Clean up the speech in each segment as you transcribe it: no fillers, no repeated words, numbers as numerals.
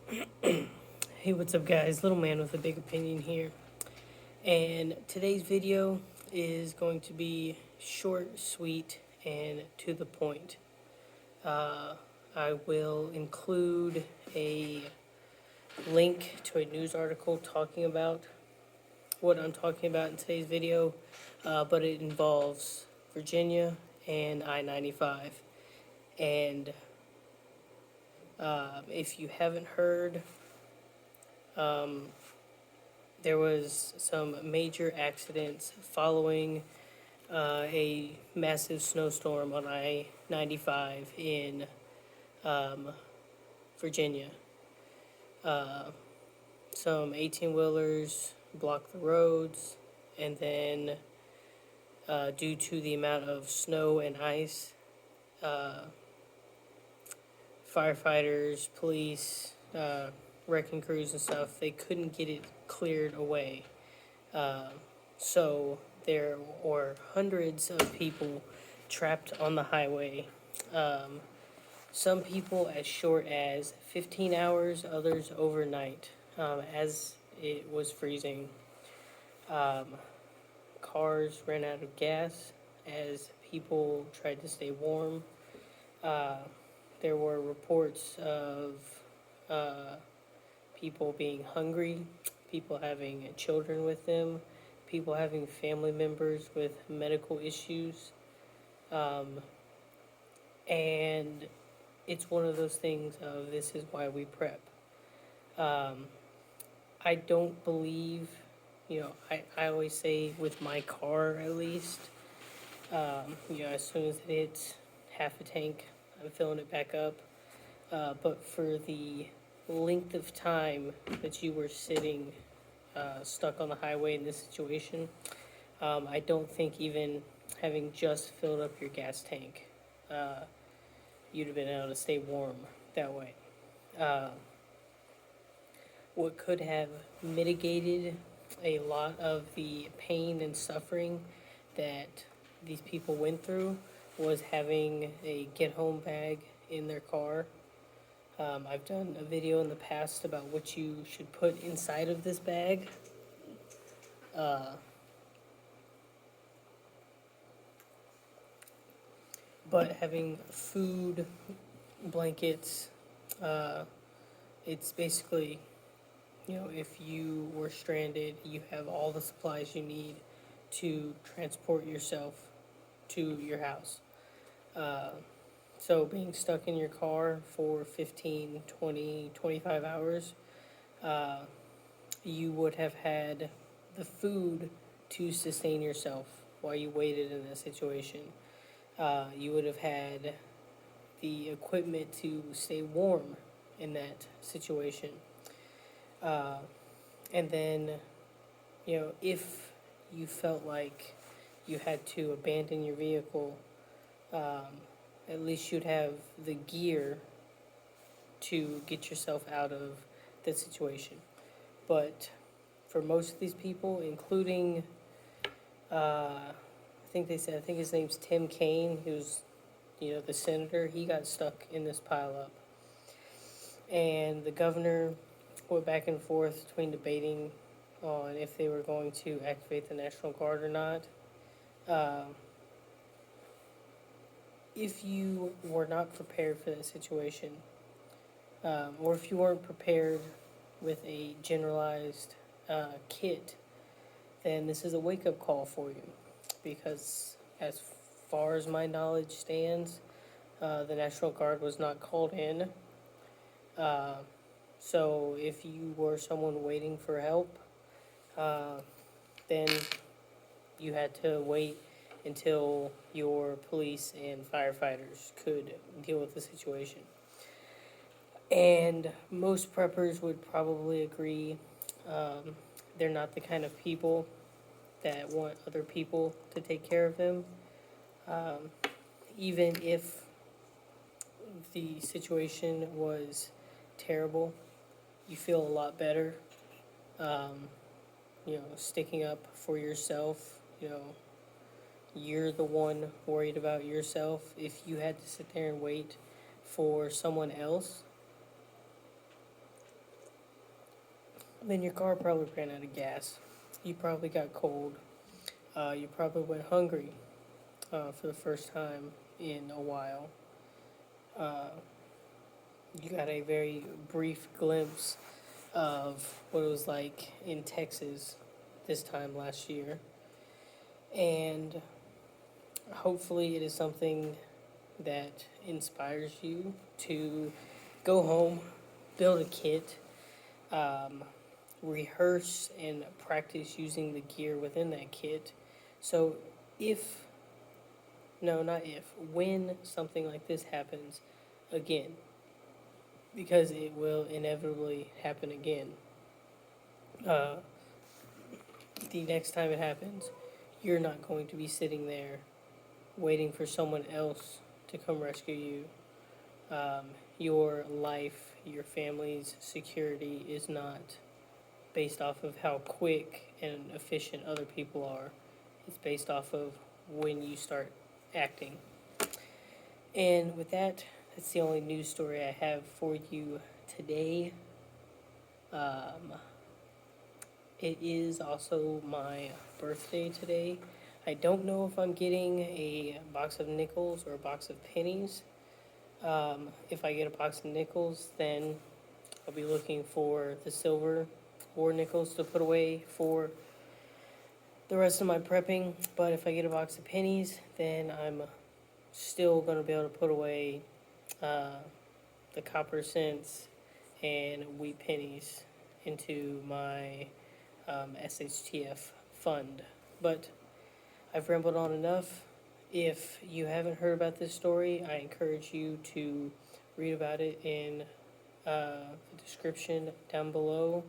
Hey, what's up, guys? Little man with a big opinion here. And today's video is going to be short, sweet, and to the point. Uh, I will include a link to a news article talking about what I'm talking about in today's video, but it involves Virginia and I-95. And if you haven't heard, there was some major accidents following a massive snowstorm on I-95 in Virginia. Some 18-wheelers blocked the roads, and then due to the amount of snow and ice, firefighters, police, wrecking crews and stuff, they couldn't get it cleared away. So there were hundreds of people trapped on the highway. Some people as short as 15 hours, others overnight, as it was freezing. Cars ran out of gas as people tried to stay warm. There were reports of people being hungry, people having children with them, people having family members with medical issues. And it's one of those things of this is why we prep. I don't believe, I always say with my car at least, as soon as it hits half a tank, I'm filling it back up. But for the length of time that you were sitting stuck on the highway in this situation, I don't think even having just filled up your gas tank, you'd have been able to stay warm that way. What could have mitigated a lot of the pain and suffering that these people went through was having a get home bag in their car. I've done a video in the past about what you should put inside of this bag. But having food, blankets, it's basically, if you were stranded, you have all the supplies you need to transport yourself to your house. So being stuck in your car for 15, 20, 25 hours, you would have had the food to sustain yourself while you waited in that situation. You would have had the equipment to stay warm in that situation. And then, if you felt like you had to abandon your vehicle, at least you'd have the gear to get yourself out of the situation. But for most of these people, including, I think his name's Tim Kaine, who's, the senator, he got stuck in this pileup. And the governor went back and forth between debating on if they were going to activate the National Guard or not. If you were not prepared for that situation, or if you weren't prepared with a generalized kit, then this is a wake-up call for you. Because as far as my knowledge stands, the National Guard was not called in. So if you were someone waiting for help, then you had to wait until your police and firefighters could deal with the situation. And most preppers would probably agree they're not the kind of people that want other people to take care of them. Even if the situation was terrible, you feel a lot better, sticking up for yourself. You're the one worried about yourself. If you had to sit there and wait for someone else, then your car probably ran out of gas. You probably got cold. You probably went hungry for the first time in a while. Uh, you got a very brief glimpse of what it was like in Texas this time last year. And hopefully, it is something that inspires you to go home, build a kit, um, rehearse and practice using the gear within that kit. So, if, no, not if, when something like this happens again, because it will inevitably happen again, uh, the next time it happens, you're not going to be sitting there waiting for someone else to come rescue you. Your life, your family's security is not based off of how quick and efficient other people are. It's based off of when you start acting. And with that, that's the only news story I have for you today. Um, it is also my birthday today. I don't know if I'm getting a box of nickels or a box of pennies. If I get a box of nickels, then I'll be looking for the silver or nickels to put away for the rest of my prepping. But if I get a box of pennies, then I'm still going to be able to put away uh, the copper cents and wheat pennies into my SHTF fund. But I've rambled on enough. If you haven't heard about this story, I encourage you to read about it in the description down below,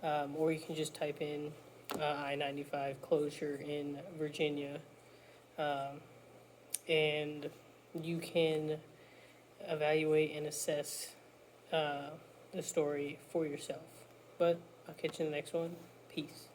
or you can just type in I-95 closure in Virginia, um, and you can evaluate and assess the story for yourself. But I'll catch you in the next one. Peace.